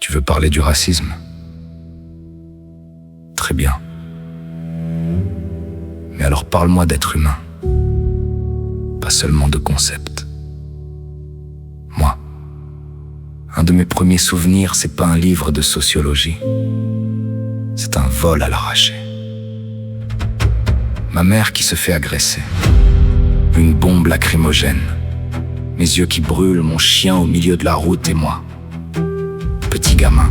Tu veux parler du racisme? Très bien. Mais alors parle-moi d'être humain, pas seulement de concept. Moi, un de mes premiers souvenirs, c'est pas un livre de sociologie, c'est un vol à l'arraché. Ma mère qui se fait agresser, une bombe lacrymogène, mes yeux qui brûlent, mon chien au milieu de la route et moi, petit gamin,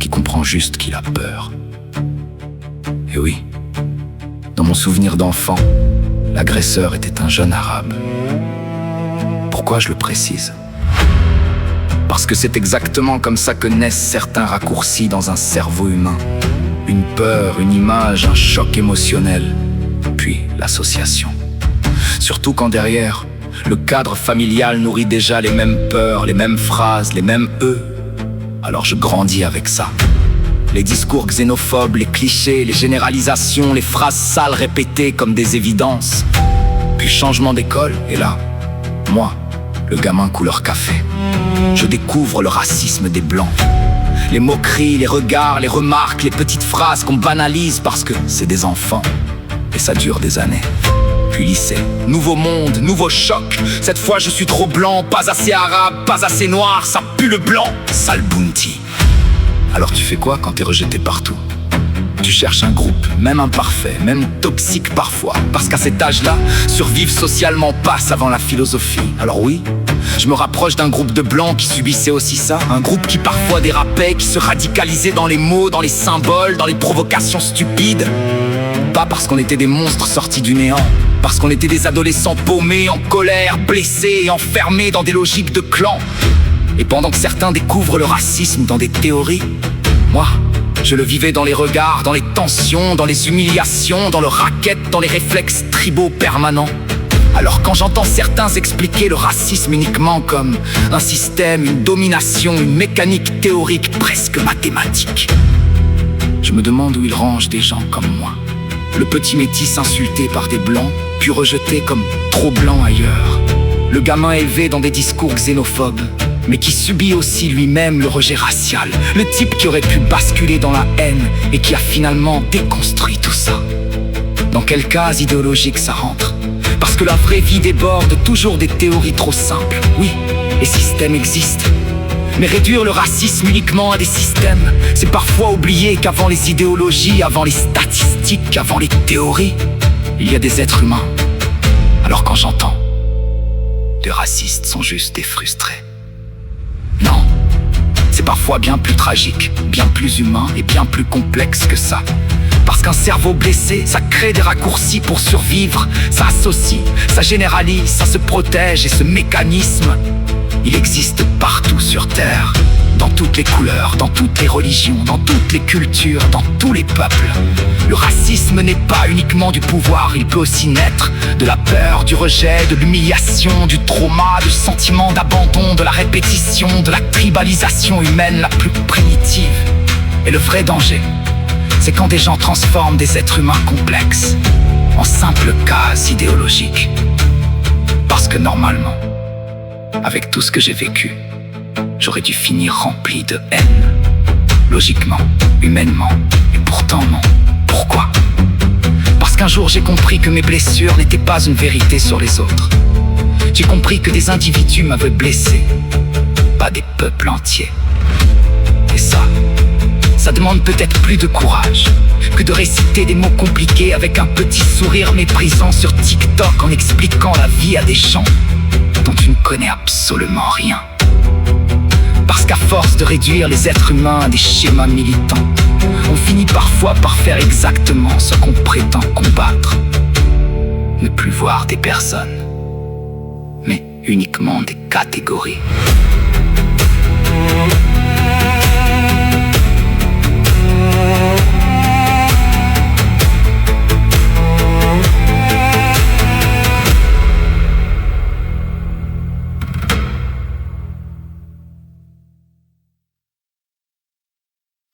qui comprend juste qu'il a peur. Et oui, dans mon souvenir d'enfant, l'agresseur était un jeune arabe. Pourquoi je le précise? Parce que c'est exactement comme ça que naissent certains raccourcis dans un cerveau humain. Une peur, une image, un choc émotionnel, puis l'association. Surtout quand derrière, le cadre familial nourrit déjà les mêmes peurs, les mêmes phrases, les mêmes « eux ». Alors je grandis avec ça. Les discours xénophobes, les clichés, les généralisations, les phrases sales répétées comme des évidences. Puis changement d'école, et là, moi, le gamin couleur café, je découvre le racisme des blancs. Les moqueries, les regards, les remarques, les petites phrases qu'on banalise parce que c'est des enfants. Et ça dure des années. Puis lycée, nouveau monde, nouveau choc. Cette fois je suis trop blanc, pas assez arabe, pas assez noir, ça pue le blanc, sale bounty. Alors tu fais quoi quand t'es rejeté partout? Tu cherches un groupe, même imparfait, même toxique parfois. Parce qu'à cet âge-là, survivre socialement passe avant la philosophie. Alors oui, je me rapproche d'un groupe de blancs qui subissaient aussi ça. Un groupe qui parfois dérapait, qui se radicalisait dans les mots, dans les symboles, dans les provocations stupides. Pas parce qu'on était des monstres sortis du néant, parce qu'on était des adolescents paumés, en colère, blessés et enfermés dans des logiques de clan. Et pendant que certains découvrent le racisme dans des théories, moi, je le vivais dans les regards, dans les tensions, dans les humiliations, dans le racket, dans les réflexes tribaux permanents. Alors quand j'entends certains expliquer le racisme uniquement comme un système, une domination, une mécanique théorique presque mathématique, je me demande où ils rangent des gens comme moi. Le petit métis insulté par des blancs, puis rejeté comme trop blanc ailleurs. Le gamin élevé dans des discours xénophobes, mais qui subit aussi lui-même le rejet racial. Le type qui aurait pu basculer dans la haine et qui a finalement déconstruit tout ça. Dans quelle case idéologique ça rentre? Parce que la vraie vie déborde toujours des théories trop simples. Oui, les systèmes existent. Mais réduire le racisme uniquement à des systèmes, c'est parfois oublier qu'avant les idéologies, avant les statistiques, avant les théories, il y a des êtres humains. Alors quand j'entends les racistes sont juste des frustrés, non, c'est parfois bien plus tragique, bien plus humain et bien plus complexe que ça. Parce qu'un cerveau blessé, ça crée des raccourcis pour survivre, ça associe, ça généralise, ça se protège. Et ce mécanisme, il existe partout sur Terre, dans toutes les couleurs, dans toutes les religions, dans toutes les cultures, dans tous les peuples. Le racisme n'est pas uniquement du pouvoir, il peut aussi naître de la peur, du rejet, de l'humiliation, du trauma, du sentiment d'abandon, de la répétition, de la tribalisation humaine la plus primitive. Et le vrai danger, c'est quand des gens transforment des êtres humains complexes en simples cases idéologiques. Parce que normalement, avec tout ce que j'ai vécu, j'aurais dû finir rempli de haine. Logiquement, humainement, et pourtant non. Pourquoi? Parce qu'un jour j'ai compris que mes blessures n'étaient pas une vérité sur les autres. J'ai compris que des individus m'avaient blessé, pas des peuples entiers. Et ça demande peut-être plus de courage que de réciter des mots compliqués avec un petit sourire méprisant sur TikTok en expliquant la vie à des gens dont tu ne connais absolument rien. Parce qu'à force de réduire les êtres humains à des schémas militants, on finit parfois par faire exactement ce qu'on prétend combattre. Ne plus voir des personnes, mais uniquement des catégories.